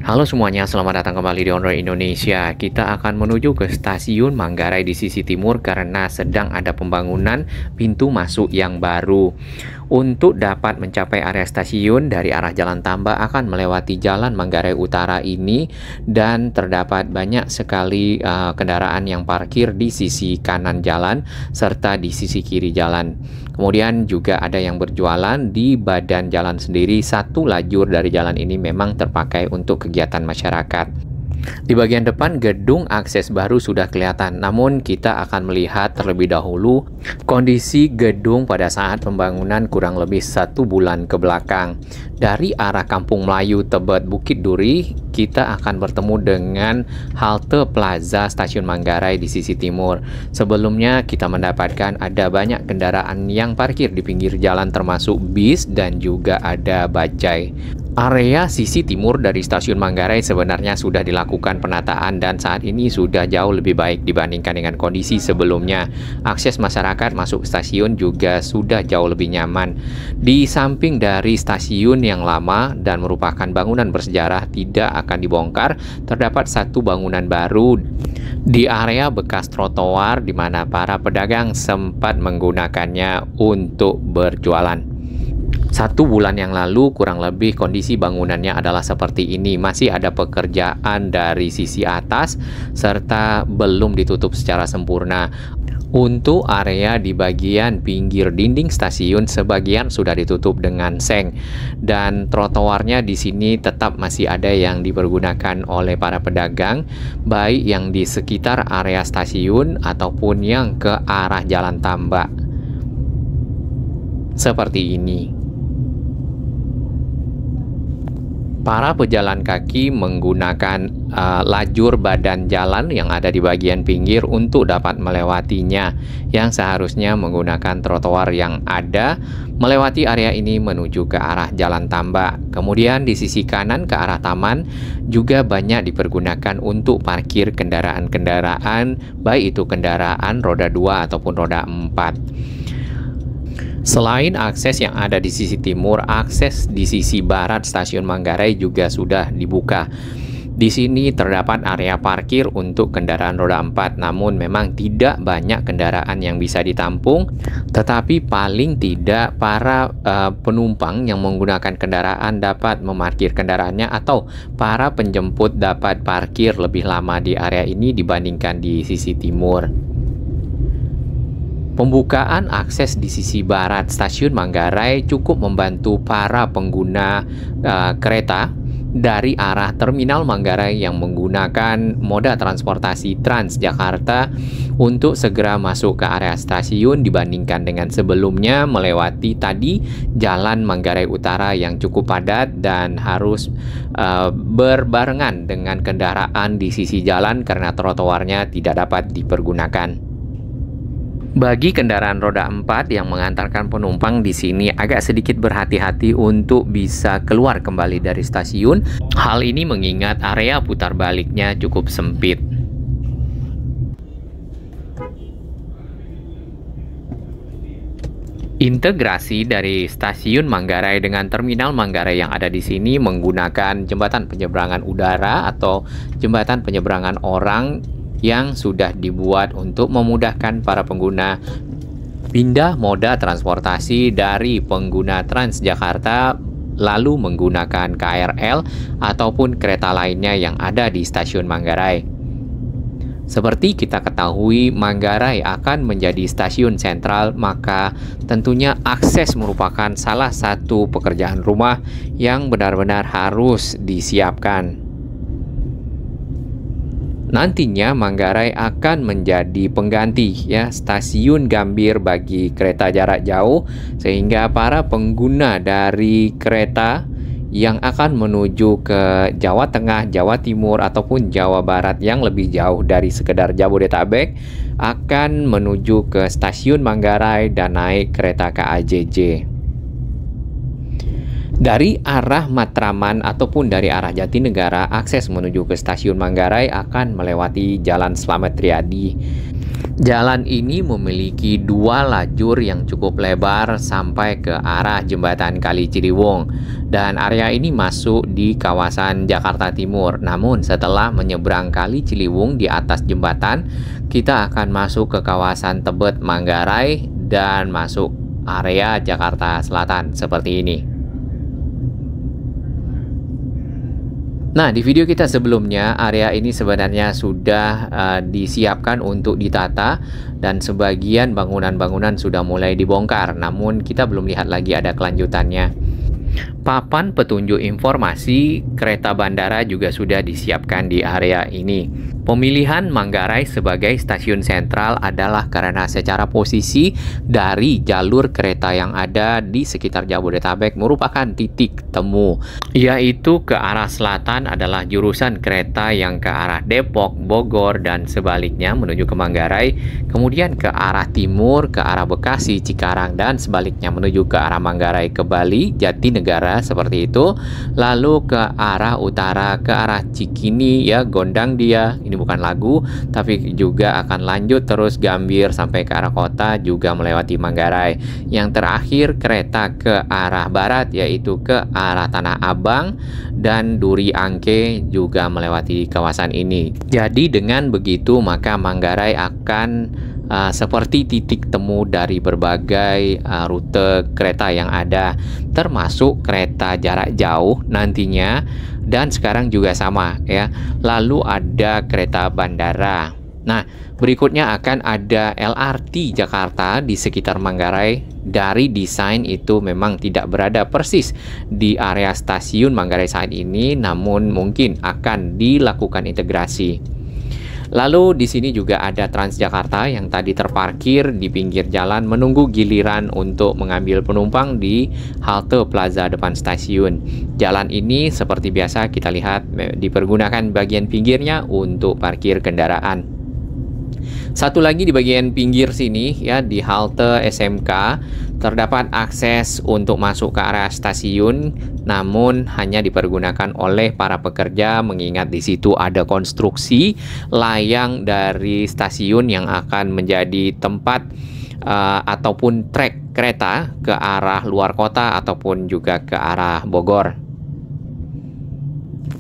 Halo semuanya, selamat datang kembali di Onroad Indonesia. Kita akan menuju ke stasiun Manggarai di sisi timur karena sedang ada pembangunan pintu masuk yang baru. Untuk dapat mencapai area stasiun dari arah Jalan Tambak akan melewati Jalan Manggarai Utara ini dan terdapat banyak sekali kendaraan yang parkir di sisi kanan jalan serta di sisi kiri jalan. Kemudian juga ada yang berjualan di badan jalan sendiri. Satu lajur dari jalan ini memang terpakai untuk kegiatan masyarakat. Di bagian depan gedung akses baru sudah kelihatan, namun kita akan melihat terlebih dahulu kondisi gedung pada saat pembangunan kurang lebih 1 bulan ke belakang. Dari arah Kampung Melayu Tebet Bukit Duri, kita akan bertemu dengan halte Plaza Stasiun Manggarai di sisi timur. Sebelumnya kita mendapatkan ada banyak kendaraan yang parkir di pinggir jalan termasuk bis dan juga ada bajai. Area sisi timur dari Stasiun Manggarai sebenarnya sudah dilakukan penataan dan saat ini sudah jauh lebih baik dibandingkan dengan kondisi sebelumnya. Akses masyarakat masuk stasiun juga sudah jauh lebih nyaman. Di samping dari stasiun yang lama dan merupakan bangunan bersejarah tidak akan dibongkar, terdapat satu bangunan baru di area bekas trotoar di mana para pedagang sempat menggunakannya untuk berjualan. 1 bulan yang lalu kurang lebih kondisi bangunannya adalah seperti ini. Masih ada pekerjaan dari sisi atas serta belum ditutup secara sempurna. Untuk area di bagian pinggir dinding stasiun sebagian sudah ditutup dengan seng dan trotoarnya di sini tetap masih ada yang dipergunakan oleh para pedagang baik yang di sekitar area stasiun ataupun yang ke arah Jalan Tambak. Seperti ini. Para pejalan kaki menggunakan lajur badan jalan yang ada di bagian pinggir untuk dapat melewatinya, yang seharusnya menggunakan trotoar yang ada melewati area ini menuju ke arah Jalan Tambak. Kemudian di sisi kanan ke arah taman juga banyak dipergunakan untuk parkir kendaraan-kendaraan, baik itu kendaraan roda 2 ataupun roda 4. Selain akses yang ada di sisi timur, akses di sisi barat Stasiun Manggarai juga sudah dibuka. Di sini terdapat area parkir untuk kendaraan roda 4, namun memang tidak banyak kendaraan yang bisa ditampung, tetapi paling tidak para penumpang yang menggunakan kendaraan dapat memarkir kendaraannya atau para penjemput dapat parkir lebih lama di area ini dibandingkan di sisi timur. Pembukaan akses di sisi barat Stasiun Manggarai cukup membantu para pengguna kereta dari arah Terminal Manggarai yang menggunakan moda transportasi Transjakarta untuk segera masuk ke area stasiun dibandingkan dengan sebelumnya melewati tadi Jalan Manggarai Utara yang cukup padat dan harus berbarengan dengan kendaraan di sisi jalan karena trotoarnya tidak dapat dipergunakan. Bagi kendaraan roda 4 yang mengantarkan penumpang di sini agak sedikit berhati-hati untuk bisa keluar kembali dari stasiun. Hal ini mengingat area putar baliknya cukup sempit. Integrasi dari Stasiun Manggarai dengan Terminal Manggarai yang ada di sini menggunakan jembatan penyeberangan udara atau jembatan penyeberangan orang yang sudah dibuat untuk memudahkan para pengguna pindah moda transportasi dari pengguna Transjakarta lalu menggunakan KRL ataupun kereta lainnya yang ada di Stasiun Manggarai. Seperti kita ketahui, Manggarai akan menjadi stasiun sentral, maka tentunya akses merupakan salah satu pekerjaan rumah yang benar-benar harus disiapkan. Nantinya Manggarai akan menjadi pengganti stasiun Gambir bagi kereta jarak jauh sehingga para pengguna dari kereta yang akan menuju ke Jawa Tengah, Jawa Timur ataupun Jawa Barat yang lebih jauh dari sekedar Jabodetabek akan menuju ke stasiun Manggarai dan naik kereta KAJJ. Dari arah Matraman ataupun dari arah Jatinegara, akses menuju ke Stasiun Manggarai akan melewati Jalan Slamet Riyadi. Jalan ini memiliki dua lajur yang cukup lebar sampai ke arah jembatan Kali Ciliwung, dan area ini masuk di kawasan Jakarta Timur. Namun setelah menyeberang Kali Ciliwung di atas jembatan, kita akan masuk ke kawasan Tebet Manggarai dan masuk area Jakarta Selatan seperti ini. Nah, di video kita sebelumnya, area ini sebenarnya sudah disiapkan untuk ditata dan sebagian bangunan-bangunan sudah mulai dibongkar. Namun, kita belum lihat lagi ada kelanjutannya. Papan petunjuk informasi kereta bandara juga sudah disiapkan di area ini. Pemilihan Manggarai sebagai stasiun sentral adalah karena secara posisi dari jalur kereta yang ada di sekitar Jabodetabek merupakan titik temu, yaitu ke arah selatan adalah jurusan kereta yang ke arah Depok, Bogor, dan sebaliknya menuju ke Manggarai, kemudian ke arah timur, ke arah Bekasi, Cikarang, dan sebaliknya menuju ke arah Manggarai ke Bali, Jatinegara, seperti itu. Lalu ke arah utara, ke arah Cikini, ya, Gondang Dia. Ini bukan lagu, tapi juga akan lanjut terus Gambir sampai ke arah kota, juga melewati Manggarai. Yang terakhir kereta ke arah barat, yaitu ke arah Tanah Abang dan Duri Angke, juga melewati kawasan ini. Jadi dengan begitu maka Manggarai akan seperti titik temu dari berbagai rute kereta yang ada, termasuk kereta jarak jauh nantinya, dan sekarang juga sama ya. Lalu ada kereta bandara. Nah, berikutnya akan ada LRT Jakarta di sekitar Manggarai. Dari desain itu memang tidak berada persis di area stasiun Manggarai saat ini, namun mungkin akan dilakukan integrasi. Lalu di sini juga ada Transjakarta yang tadi terparkir di pinggir jalan menunggu giliran untuk mengambil penumpang di halte Plaza depan stasiun. Jalan ini seperti biasa kita lihat dipergunakan bagian pinggirnya untuk parkir kendaraan. Satu lagi di bagian pinggir sini ya, di halte SMK terdapat akses untuk masuk ke area stasiun, namun hanya dipergunakan oleh para pekerja mengingat di situ ada konstruksi layang dari stasiun yang akan menjadi tempat ataupun trek kereta ke arah luar kota ataupun juga ke arah Bogor.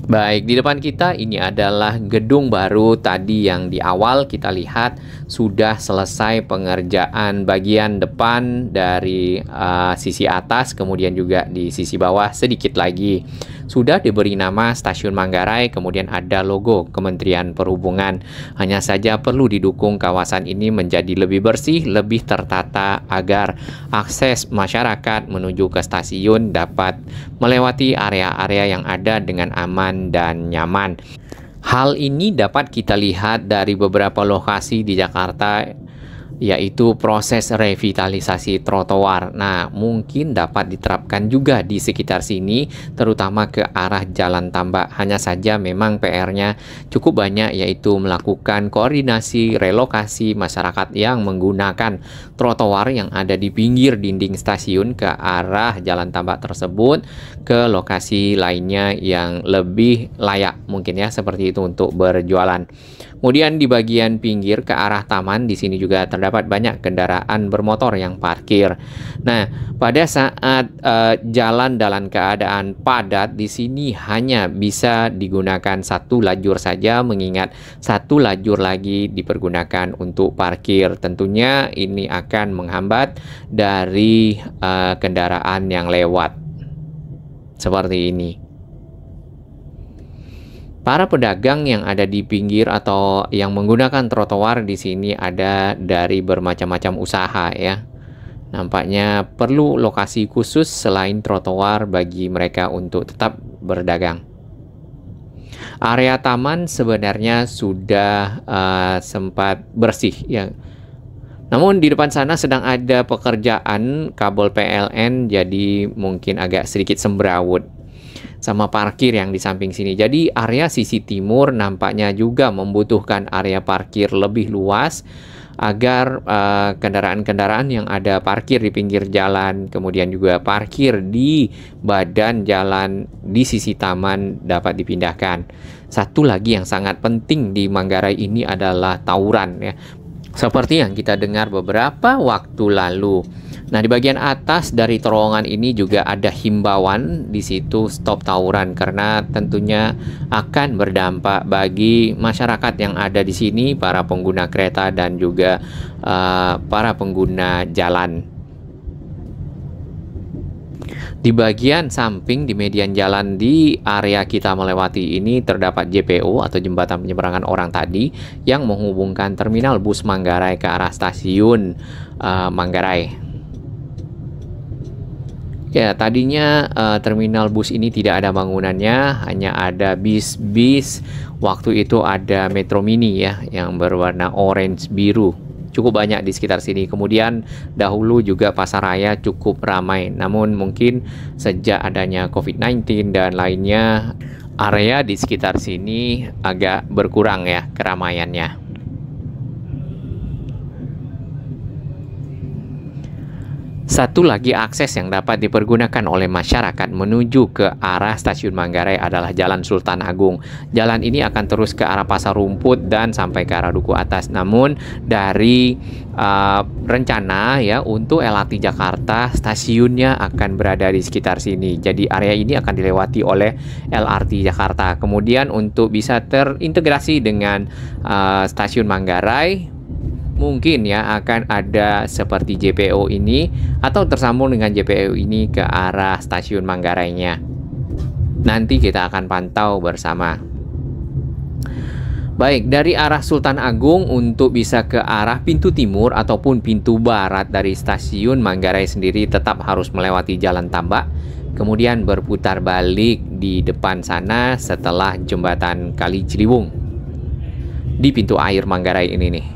Baik, di depan kita ini adalah gedung baru tadi yang di awal kita lihat sudah selesai pengerjaan bagian depan dari sisi atas, kemudian juga di sisi bawah sedikit lagi. Sudah diberi nama Stasiun Manggarai, kemudian ada logo Kementerian Perhubungan. Hanya saja perlu didukung kawasan ini menjadi lebih bersih, lebih tertata agar akses masyarakat menuju ke stasiun dapat melewati area-area yang ada dengan aman dan nyaman. Hal ini dapat kita lihat dari beberapa lokasi di Jakarta, yaitu proses revitalisasi trotoar. Nah, mungkin dapat diterapkan juga di sekitar sini, terutama ke arah Jalan Tambak. Hanya saja memang PR-nya cukup banyak, yaitu melakukan koordinasi relokasi masyarakat yang menggunakan trotoar yang ada di pinggir dinding stasiun ke arah Jalan Tambak tersebut ke lokasi lainnya yang lebih layak mungkin ya, seperti itu untuk berjualan. Kemudian di bagian pinggir ke arah taman, di sini juga terdapat banyak kendaraan bermotor yang parkir. Nah, pada saat jalan dalam keadaan padat, di sini hanya bisa digunakan satu lajur saja, mengingat satu lajur lagi dipergunakan untuk parkir. Tentunya ini akan menghambat dari kendaraan yang lewat. Seperti ini. Para pedagang yang ada di pinggir atau yang menggunakan trotoar di sini ada dari bermacam-macam usaha ya. Nampaknya perlu lokasi khusus selain trotoar bagi mereka untuk tetap berdagang. Area taman sebenarnya sudah sempat bersih ya. Namun di depan sana sedang ada pekerjaan kabel PLN, jadi mungkin agak sedikit semberawut. Sama parkir yang di samping sini. Jadi area sisi timur nampaknya juga membutuhkan area parkir lebih luas agar kendaraan-kendaraan yang ada parkir di pinggir jalan, kemudian juga parkir di badan jalan di sisi taman dapat dipindahkan. Satu lagi yang sangat penting di Manggarai ini adalah tawuran ya. seperti yang kita dengar beberapa waktu lalu. Nah, di bagian atas dari terowongan ini juga ada himbauan di situ stop tawuran karena tentunya akan berdampak bagi masyarakat yang ada di sini, para pengguna kereta dan juga para pengguna jalan. Di bagian samping di median jalan di area kita melewati ini terdapat JPO atau jembatan penyeberangan orang tadi yang menghubungkan terminal bus Manggarai ke arah stasiun Manggarai. Ya, tadinya terminal bus ini tidak ada bangunannya, hanya ada bis-bis. Waktu itu ada Metro Mini ya yang berwarna orange biru. Cukup banyak di sekitar sini. Kemudian dahulu juga pasar raya cukup ramai. Namun mungkin sejak adanya COVID-19 dan lainnya, area di sekitar sini agak berkurang ya keramaiannya. Satu lagi akses yang dapat dipergunakan oleh masyarakat menuju ke arah stasiun Manggarai adalah Jalan Sultan Agung. Jalan ini akan terus ke arah Pasar Rumput dan sampai ke arah Duku Atas. Namun dari rencana ya untuk LRT Jakarta, stasiunnya akan berada di sekitar sini. Jadi area ini akan dilewati oleh LRT Jakarta. Kemudian untuk bisa terintegrasi dengan stasiun Manggarai, mungkin ya akan ada seperti JPO ini atau tersambung dengan JPO ini ke arah stasiun Manggarainya. Nanti kita akan pantau bersama. Baik, dari arah Sultan Agung untuk bisa ke arah pintu timur ataupun pintu barat dari stasiun Manggarai sendiri tetap harus melewati Jalan Tambak, kemudian berputar balik di depan sana setelah jembatan Kali Ciliwung di pintu air Manggarai ini nih.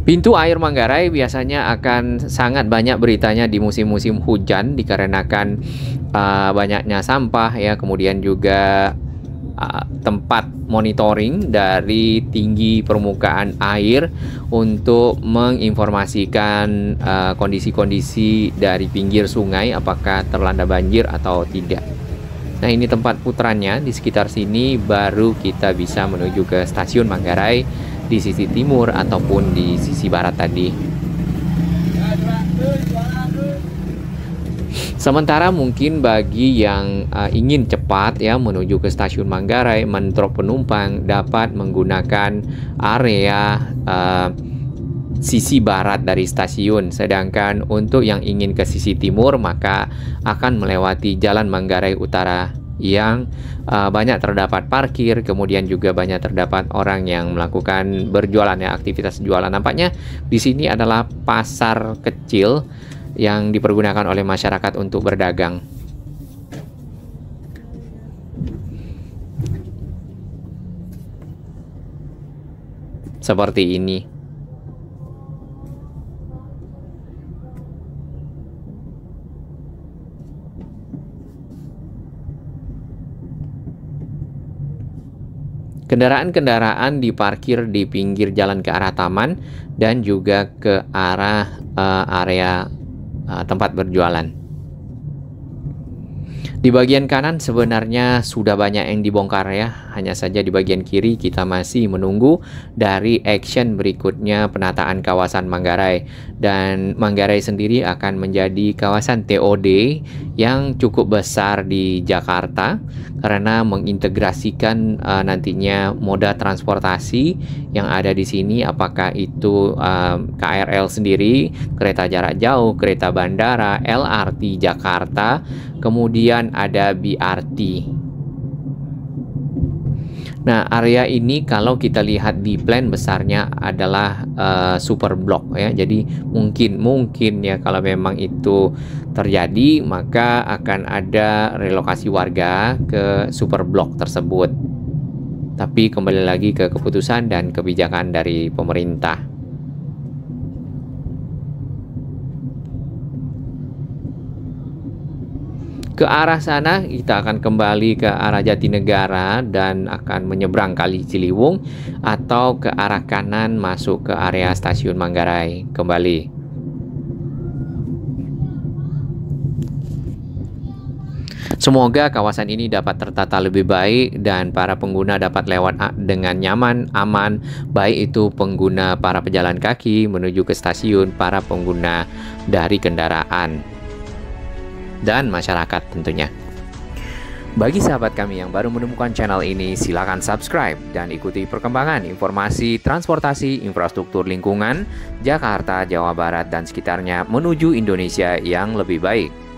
Pintu air Manggarai biasanya akan sangat banyak beritanya di musim-musim hujan dikarenakan banyaknya sampah ya, kemudian juga tempat monitoring dari tinggi permukaan air untuk menginformasikan kondisi-kondisi dari pinggir sungai apakah terlanda banjir atau tidak. Nah, ini tempat putarannya di sekitar sini baru kita bisa menuju ke stasiun Manggarai di sisi timur ataupun di sisi barat tadi. Sementara mungkin bagi yang ingin cepat ya menuju ke stasiun Manggarai, mendrop penumpang dapat menggunakan area sisi barat dari stasiun. Sedangkan untuk yang ingin ke sisi timur maka akan melewati Jalan Manggarai Utara yang banyak terdapat parkir, kemudian juga banyak terdapat orang yang melakukan berjualan ya, aktivitas jualan. Nampaknya di sini adalah pasar kecil yang dipergunakan oleh masyarakat untuk berdagang. Seperti ini. Kendaraan-kendaraan diparkir di pinggir jalan ke arah taman dan juga ke arah area tempat berjualan. Di bagian kanan sebenarnya sudah banyak yang dibongkar ya, hanya saja di bagian kiri kita masih menunggu dari action berikutnya penataan kawasan Manggarai. Dan Manggarai sendiri akan menjadi kawasan TOD yang cukup besar di Jakarta karena mengintegrasikan nantinya moda transportasi yang ada di sini, apakah itu KRL sendiri, kereta jarak jauh, kereta bandara, LRT Jakarta, kemudian ada BRT. Nah, area ini kalau kita lihat di plan besarnya adalah super block ya. Jadi mungkin ya kalau memang itu terjadi maka akan ada relokasi warga ke super block tersebut. Tapi kembali lagi ke keputusan dan kebijakan dari pemerintah. Ke arah sana kita akan kembali ke arah Jatinegara dan akan menyeberang Kali Ciliwung atau ke arah kanan masuk ke area stasiun Manggarai kembali. Semoga kawasan ini dapat tertata lebih baik dan para pengguna dapat lewat dengan nyaman, aman, baik itu pengguna para pejalan kaki menuju ke stasiun, para pengguna dari kendaraan, dan masyarakat tentunya. Bagi sahabat kami yang baru menemukan channel ini, silakan subscribe dan ikuti perkembangan informasi transportasi infrastruktur lingkungan Jakarta, Jawa Barat, dan sekitarnya menuju Indonesia yang lebih baik.